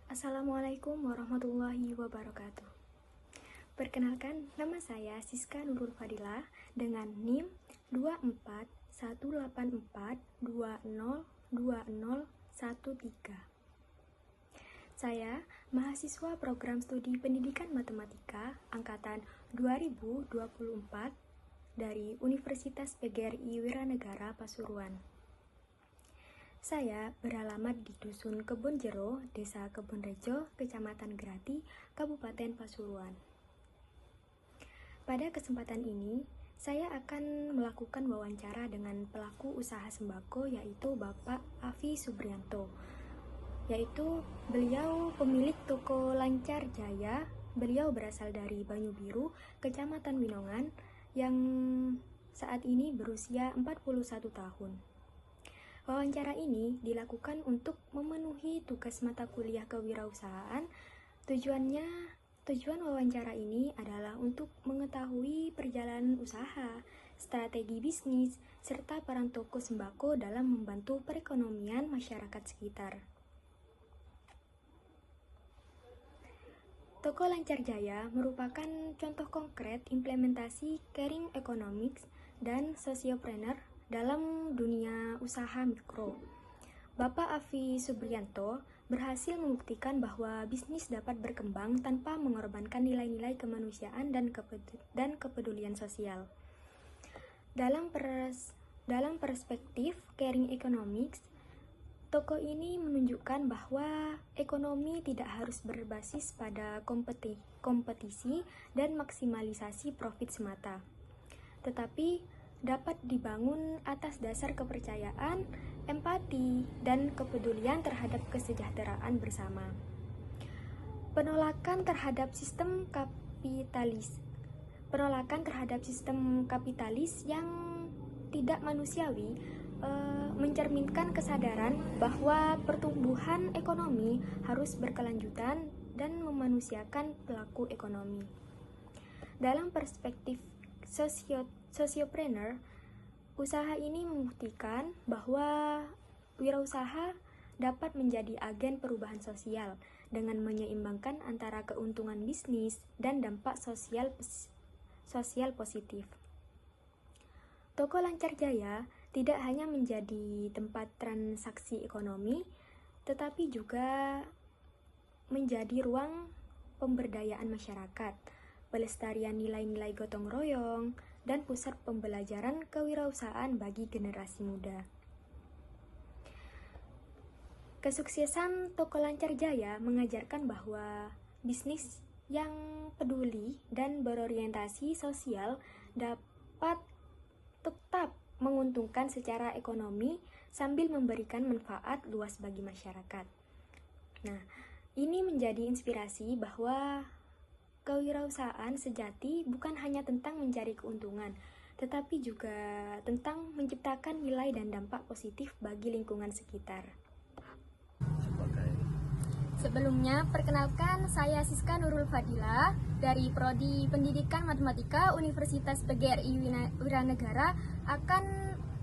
Assalamualaikum warahmatullahi wabarakatuh. Perkenalkan, nama saya Siska Nurul Fadilah dengan NIM 24184202013. Saya mahasiswa program studi Pendidikan Matematika angkatan 2024 dari Universitas PGRI Wiranegara Pasuruan. Saya beralamat di Dusun Kebon Jero, Desa Kebon Rejo, Kecamatan Grati, Kabupaten Pasuruan. Pada kesempatan ini, saya akan melakukan wawancara dengan pelaku usaha sembako, yaitu Bapak Afi Subrianto. Yaitu beliau pemilik toko Lancar Jaya. Beliau berasal dari Banyu Biru, Kecamatan Winongan, yang saat ini berusia 41 tahun. Wawancara ini dilakukan untuk memenuhi tugas mata kuliah kewirausahaan. Tujuan wawancara ini adalah untuk mengetahui perjalanan usaha, strategi bisnis, serta peran toko sembako dalam membantu perekonomian masyarakat sekitar. Toko Lancar Jaya merupakan contoh konkret implementasi caring economics dan sociopreneur dalam dunia usaha mikro. Bapak Afi Subrianto berhasil membuktikan bahwa bisnis dapat berkembang tanpa mengorbankan nilai-nilai kemanusiaan dan kepedulian sosial. Dalam perspektif caring economics, toko ini menunjukkan bahwa ekonomi tidak harus berbasis pada kompetisi dan maksimalisasi profit semata, tetapi dapat dibangun atas dasar kepercayaan, empati, dan kepedulian terhadap kesejahteraan bersama. Penolakan terhadap sistem kapitalis yang tidak manusiawi mencerminkan kesadaran bahwa pertumbuhan ekonomi harus berkelanjutan dan memanusiakan pelaku ekonomi. Dalam perspektif sociopreneur, usaha ini membuktikan bahwa wirausaha dapat menjadi agen perubahan sosial dengan menyeimbangkan antara keuntungan bisnis dan dampak sosial positif. Toko Lancar Jaya tidak hanya menjadi tempat transaksi ekonomi, tetapi juga menjadi ruang pemberdayaan masyarakat, pelestarian nilai-nilai gotong royong, dan pusat pembelajaran kewirausahaan bagi generasi muda. Kesuksesan Toko Lancar Jaya mengajarkan bahwa bisnis yang peduli dan berorientasi sosial dapat tetap menguntungkan secara ekonomi sambil memberikan manfaat luas bagi masyarakat. Nah, ini menjadi inspirasi bahwa kewirausahaan sejati bukan hanya tentang mencari keuntungan, tetapi juga tentang menciptakan nilai dan dampak positif bagi lingkungan sekitar. Sebelumnya, perkenalkan, saya Siska Nurul Fadilah dari Prodi Pendidikan Matematika Universitas PGRI Wiranegara akan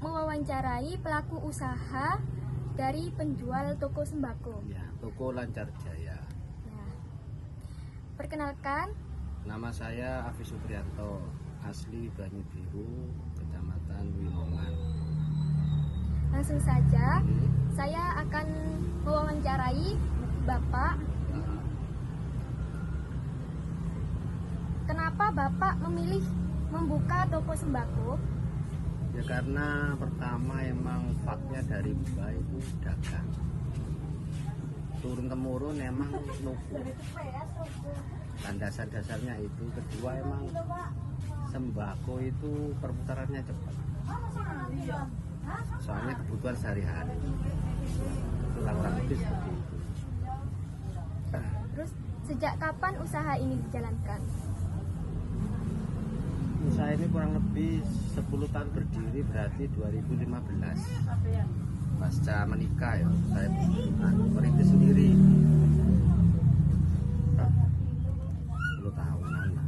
mewawancarai pelaku usaha dari penjual toko sembako. Ya, Toko Lancar Jaya. Ya. Perkenalkan, nama saya Afi Subrianto, asli Banyu Biru, Kecamatan Winongan. langsung saja saya akan mewawancarai Bapak. Kenapa Bapak memilih membuka toko sembako? Ya karena pertama emang faknya dari Mbak itu dagang. Turun temurun emang nuku. Dan dasar-dasarnya itu. Kedua emang sembako itu perputarannya cepat. Soalnya kebutuhan sehari-hari. Kurang lebih seperti itu. Terus sejak kapan usaha ini dijalankan? Usaha ini kurang lebih 10 tahun berdiri, berarti 2015. Pasca menikah ya, saya merintis sendiri. 10 tahunan lah.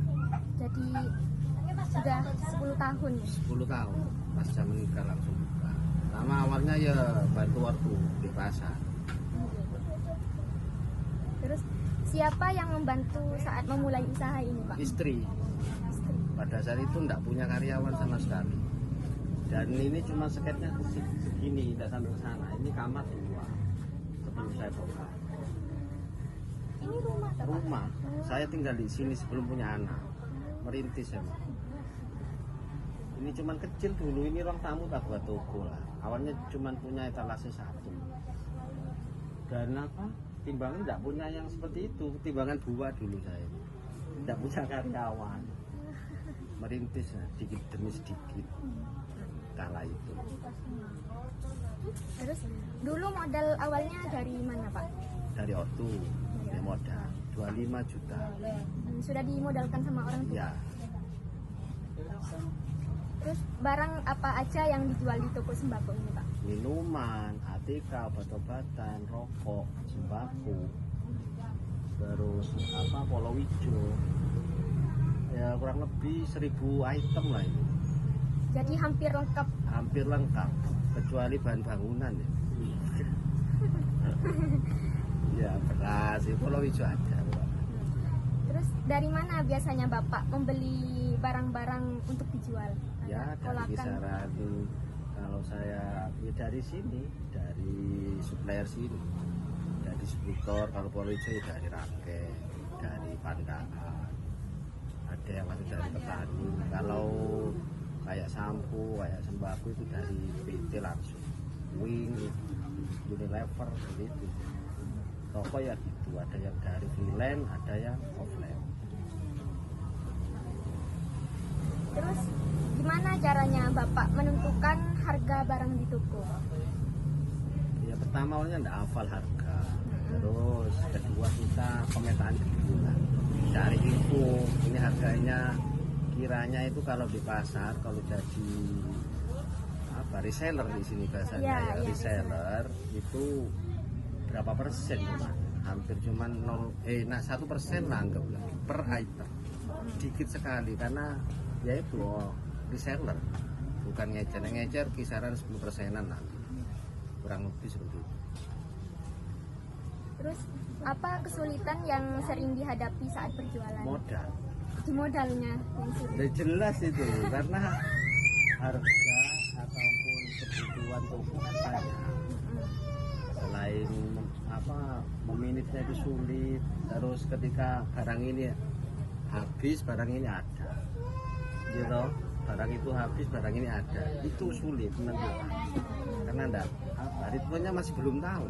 Jadi sudah 10 tahun ya? 10 tahun, pasca menikah langsung buka. Pertama awalnya ya bantu waktu di pasar. Terus Siapa yang membantu saat memulai usaha ini, Pak? Istri. Pada saat itu enggak punya karyawan sama sekali. Dan ini cuma sketnya segini, tidak sampai ke sana. Ini kamar 2 sebelum saya buka. Ini rumah, Pak? Rumah. Saya tinggal di sini sebelum punya anak. Merintis ya, Mak. Ini cuman kecil dulu, ini ruang tamu tak buat toko lah. Awalnya cuman punya etalase 1. Dan apa? Timbangan enggak punya yang seperti itu. Timbangan buah dulu saya. Enggak punya karyawan. Merintis sedikit demi sedikit. Kala itu. Terus dulu modal awalnya dari mana, Pak? Dari ortu. Ya modal 25 juta. Sudah dimodalkan sama orang tua. Ya. Terus barang apa aja yang dijual di toko sembako ini, Pak? Minuman, ATK, obat-obatan, rokok, sembako, terus apa Polowijo. Ya kurang lebih 1000 item lah ini. Jadi hampir lengkap. Hampir lengkap, kecuali bahan bangunan ya. Ya beras, itu Polowijo ada. Terus dari mana biasanya Bapak membeli barang-barang untuk dijual? Ya dari Kolakan. kisaran, kalau saya ya dari sini, dari supplier sini, dari distributor. Kalau Polowijo ya dari Raken, dari Pandaan, ada yang masuk dari petani. Kalau kayak sampo, kayak sembako itu dari PT langsung, Wing, Unilever gitu. Toko ya gitu, ada yang dari freelance, ada yang offline. Terus gimana caranya Bapak menentukan harga barang di toko? Ya pertama awalnya nggak hafal harga, terus kedua kita pemetaan dulu lah, cari info ini harganya kiranya itu kalau di pasar, kalau jadi apa reseller di sini bahasanya Ya, ya, ya, reseller itu berapa persen cuma hampir cuman 1% lah anggaplah per item, dikit sekali karena ya itu reseller bukan ngecer kisaran 10%-an lah kurang lebih seperti itu. Terus apa kesulitan yang sering dihadapi saat berjualan? Modal Di modalnya yang sulit. udah jelas itu karena harga ataupun kebutuhan toko kan banyak. Selain apa meminitnya itu sulit, terus ketika barang ini habis barang ini ada gitu, barang itu habis barang ini ada, itu sulit menentukan karena enggak apa ritmenya masih belum tahu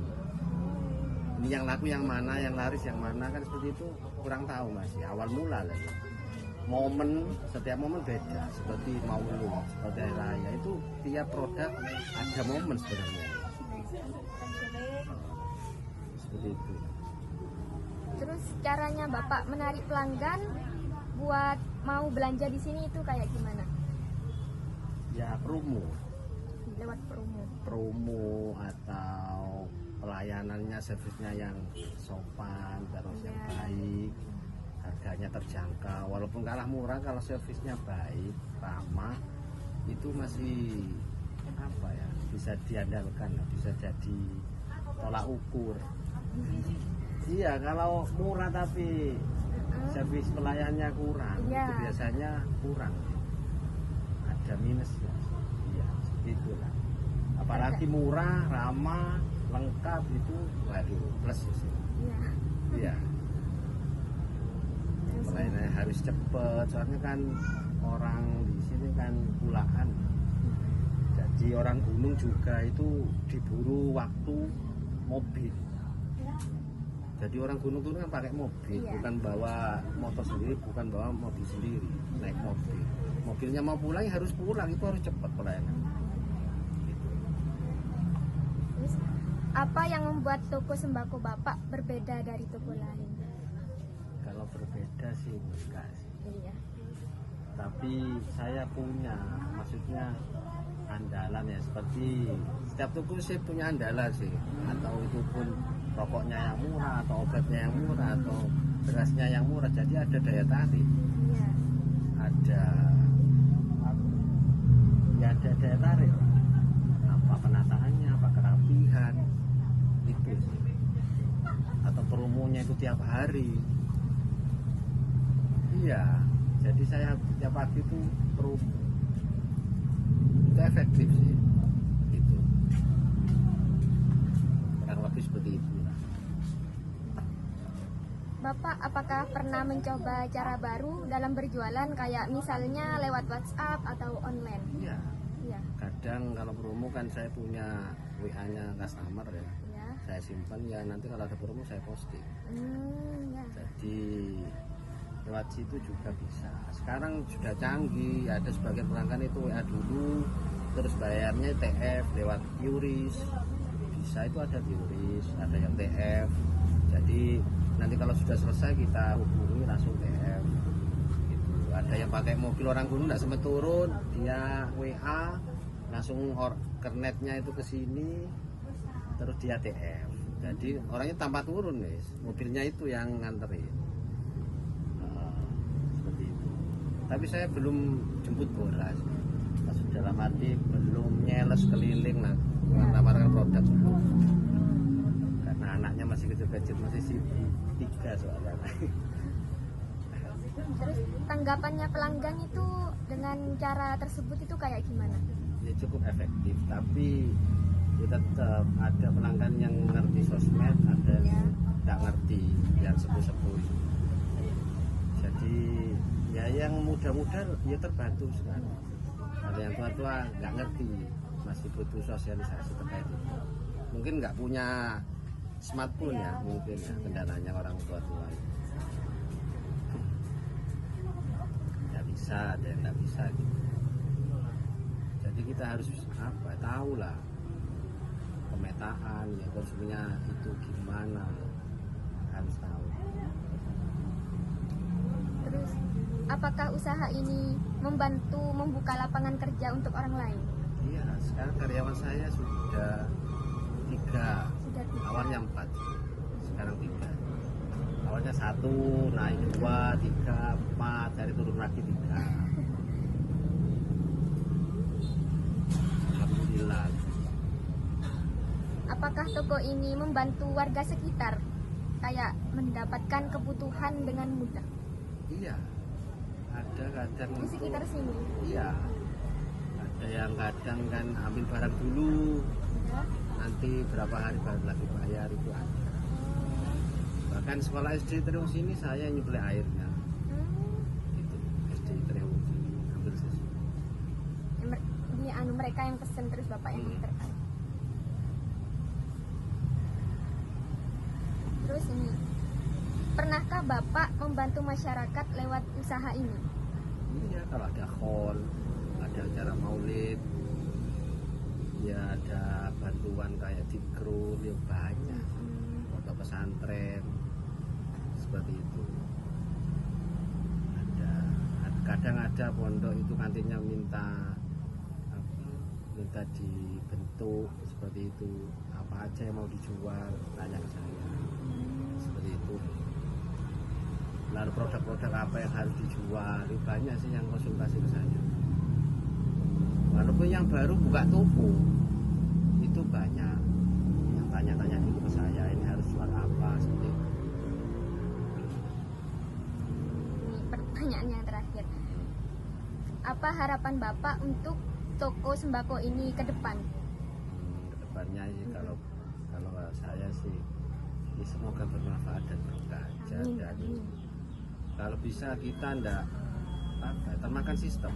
ini yang laku yang mana, yang laris yang mana, kan seperti itu kurang tahu, masih awal mula lah ya. Setiap momen beda, seperti Maulud, seperti hari raya itu tiap produk ada momen sebenarnya seperti itu. Terus caranya Bapak menarik pelanggan buat mau belanja di sini itu kayak gimana? Ya promo Lewat promo atau pelayanannya, servisnya yang sopan, terus yang Ya. baik, harganya terjangkau, walaupun kalah murah, kalau servisnya baik, ramah, itu masih apa ya, bisa diandalkan, bisa jadi tolak ukur. Iya, kalau murah tapi servis pelayannya kurang, Ya. itu biasanya kurang, ada minusnya. Iya, seperti itulah. Apalagi murah, ramah, lengkap itu, waduh, plus sih. Iya. Iya. Pelayanannya harus cepet, soalnya kan orang di sini kan pulaan. Jadi orang gunung juga itu diburu waktu mobil. Jadi orang gunung itu kan pakai mobil, Iya. bukan bawa motor sendiri, bukan bawa mobil sendiri, naik mobil. Mobilnya mau pulang ya harus pulang, itu harus cepat pelayanan. Terus apa yang membuat toko sembako Bapak berbeda dari toko lain? Kalau berbeda sih enggak sih. Iya. Tapi saya punya, maksudnya andalan ya, seperti setiap toko sih punya andalan sih, atau itu pun rokoknya yang murah, atau obatnya yang murah, atau berasnya yang murah, jadi ada daya tarik, Iya. ada ya ada daya tarik, apa penataannya, apa kerapihan, itu sih. Atau promo promonya itu tiap hari. Iya, jadi saya tiap pagi itu promo. Itu efektif sih, gitu. Kurang lebih seperti itu. Bapak apakah pernah mencoba cara baru dalam berjualan kayak misalnya lewat WhatsApp atau online? Iya. Iya. Kadang kalau promo kan saya punya WA-nya customer ya. Ya. Saya simpan ya, nanti kalau ada promo saya posting. Ya. Jadi lewat situ juga bisa. Sekarang sudah canggih, ada sebagian pelanggan itu WA dulu, terus bayarnya TF lewat QRIS. Bisa itu ada QRIS, ada yang TF. Jadi nanti kalau sudah selesai kita hubungi langsung TF. Gitu. Ada yang pakai mobil orang gunung nggak sempat turun, dia WA langsung kernetnya itu ke sini, terus dia TF. Jadi orangnya tanpa turun guys, mobilnya itu yang nganterin. Seperti itu. Tapi saya belum jemput bola sih. Maksud dalam arti belum nyeles keliling lah, menawarkan produk belum. Karena anaknya masih kecil-kecil, masih sibuk, 3 soalnya. Terus tanggapannya pelanggan itu dengan cara tersebut itu kayak gimana? Ya cukup efektif, tapi ya tetap ada pelanggan yang ngerti sosmed, ada yang nggak ngerti, yang sepuh-sepuh. Jadi ya yang muda-muda ya terbantu sekali. Ada yang tua-tua nggak ngerti, masih butuh sosialisasi terkait itu. Mungkin nggak punya smartphone ya, mungkin ya kendalanya orang tua-tua. Nggak bisa, ada yang nggak bisa gitu. Jadi kita harus apa? Tahu lah pemetaan ya, konsumennya itu gimana, harus tahu. Terus apakah usaha ini membantu membuka lapangan kerja untuk orang lain? Iya, sekarang karyawan saya sudah 3, Sudah tiga. awalnya 4, sekarang 3. Awalnya 1, naik 2, 3, 4, dari turun lagi 3. Alhamdulillah. Apakah toko ini membantu warga sekitar kayak mendapatkan kebutuhan dengan mudah? Iya, ada kadang Di sekitar sini. iya, ada yang kadang kan ambil barang dulu, Ya. nanti berapa hari baru lagi bayar, itu ada. Bahkan sekolah SD Terus ini saya nyuplai airnya, itu SD Terus hampir selesai. Ini mereka yang pesen terus bapak yang diterkan. Terus ini, pernahkah bapak membantu masyarakat lewat usaha ini? Iya, kalau ada hall, ada acara maulid, ya ada bantuan kayak dikrul, ya banyak. Pondok pesantren, seperti itu. Kadang ada pondok itu kantinnya minta dibentuk seperti itu, apa aja yang mau dijual tanya ke saya, seperti itu. Lalu produk-produk apa yang harus dijual, itu banyak sih yang konsultasi ke saya. Walaupun yang baru buka toko itu banyak yang tanya-tanya dulu ke saya, ini harus jual apa, seperti itu. Ini pertanyaan yang terakhir. Apa harapan bapak untuk toko sembako ini ke depan? Kedepannya sih kalau saya sih ya semoga bermanfaat dan berkah aja. Dan kalau bisa kita ndak termakan sistem,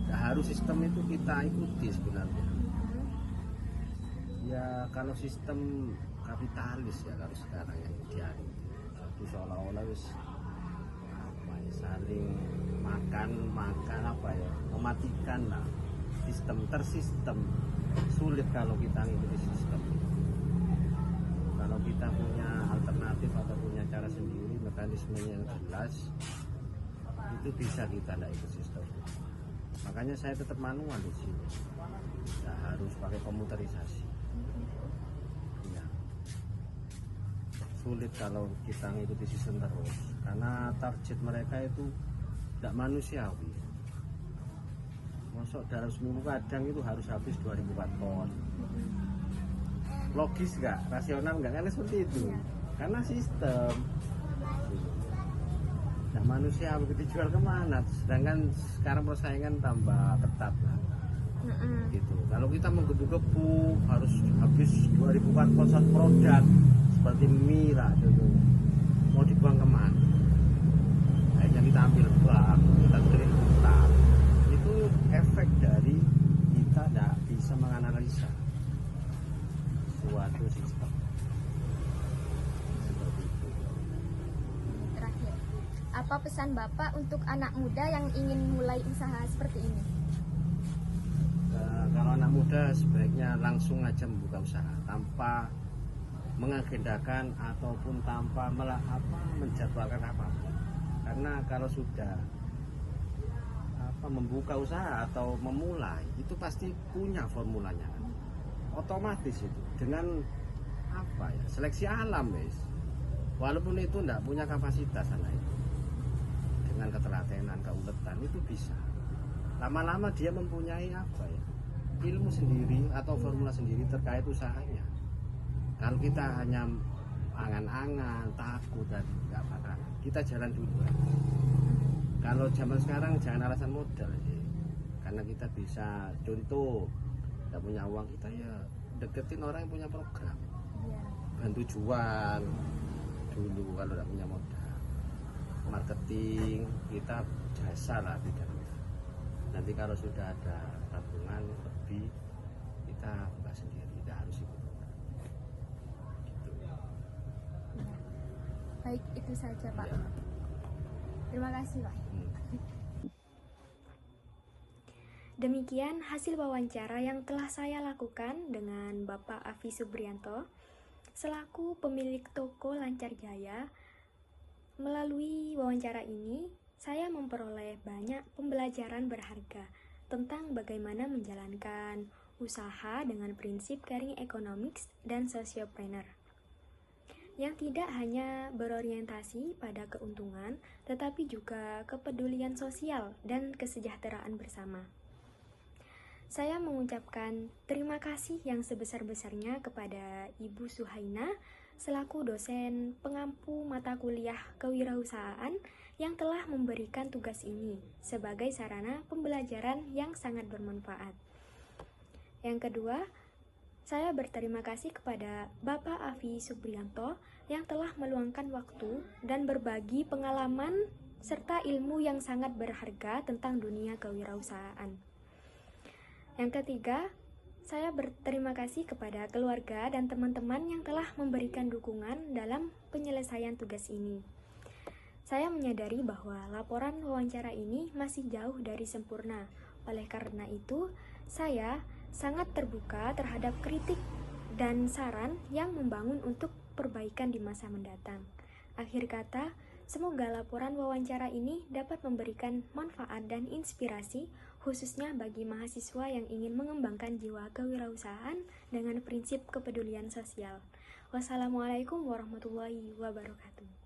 nggak harus sistem itu kita ikuti sebenarnya. Ya kalau sistem kapitalis ya kalau sekarang yang dianu, jadi seolah-olah wis apa ya, saling makan apa ya, mematikan lah. Sistem tersistem, sulit kalau kita ngikuti sistem. Kalau kita punya alternatif atau punya cara sendiri, mekanismenya yang jelas, itu bisa kita tidak ikut sistem. Makanya saya tetap manual di sini, tidak harus pakai komputerisasi. Ya. Sulit kalau kita ngikuti sistem terus, karena target mereka itu tidak manusiawi. Masuk dalam seminggu kadang itu harus habis 2004 ton. Logis nggak? Rasional nggak? Kan seperti itu. karena sistem. Nah, manusia begitu dijual kemana? Sedangkan sekarang persaingan tambah ketat lah. Gitu. Kalau kita menggebu-gebu harus habis 2000 karton satu produk seperti mie lah dulu, mau dibuang kemana? Akhirnya kita ambil bak, kita kirim utang. Itu efek dari kita tidak bisa menganalisa suatu sistem. Seperti itu. Terakhir, apa pesan Bapak untuk anak muda yang ingin mulai usaha seperti ini? Kalau anak muda sebaiknya langsung aja membuka usaha tanpa mengagendakan ataupun tanpa menjadwalkan apapun. Karena kalau sudah membuka usaha atau memulai itu pasti punya formulanya, otomatis itu dengan seleksi alam, guys. Walaupun itu tidak punya kapasitas anak itu, dengan ketelatenan, keuletan itu bisa. Lama-lama dia mempunyai ilmu sendiri atau formula sendiri terkait usahanya. Kalau kita hanya angan-angan, takut dan nggak bakal, kita jalan dulu. Kalau zaman sekarang jangan alasan modal sih, karena kita bisa contoh, nggak punya uang kita ya deketin orang yang punya program, bantu jual dulu kalau nggak punya modal. Marketing kita jasa lah bidangnya. Nanti kalau sudah ada tabungan lebih kita buka sendiri, tidak harus ikut orang. Gitu. Baik, itu saja Pak. Ya. Terima kasih Pak. Demikian hasil wawancara yang telah saya lakukan dengan Bapak Afi Subrianto selaku pemilik toko Lancar Jaya. Melalui wawancara ini, saya memperoleh banyak pembelajaran berharga tentang bagaimana menjalankan usaha dengan prinsip caring economics dan sociopreneur, yang tidak hanya berorientasi pada keuntungan, tetapi juga kepedulian sosial dan kesejahteraan bersama. Saya mengucapkan terima kasih yang sebesar-besarnya kepada Ibu Suhaina selaku dosen pengampu mata kuliah kewirausahaan yang telah memberikan tugas ini sebagai sarana pembelajaran yang sangat bermanfaat. Yang kedua, saya berterima kasih kepada Bapak Afi Subrianto yang telah meluangkan waktu dan berbagi pengalaman serta ilmu yang sangat berharga tentang dunia kewirausahaan. Yang ketiga, saya berterima kasih kepada keluarga dan teman-teman yang telah memberikan dukungan dalam penyelesaian tugas ini. Saya menyadari bahwa laporan wawancara ini masih jauh dari sempurna. Oleh karena itu, saya sangat terbuka terhadap kritik dan saran yang membangun untuk perbaikan di masa mendatang. Akhir kata, semoga laporan wawancara ini dapat memberikan manfaat dan inspirasi khususnya bagi mahasiswa yang ingin mengembangkan jiwa kewirausahaan dengan prinsip kepedulian sosial. Wassalamualaikum warahmatullahi wabarakatuh.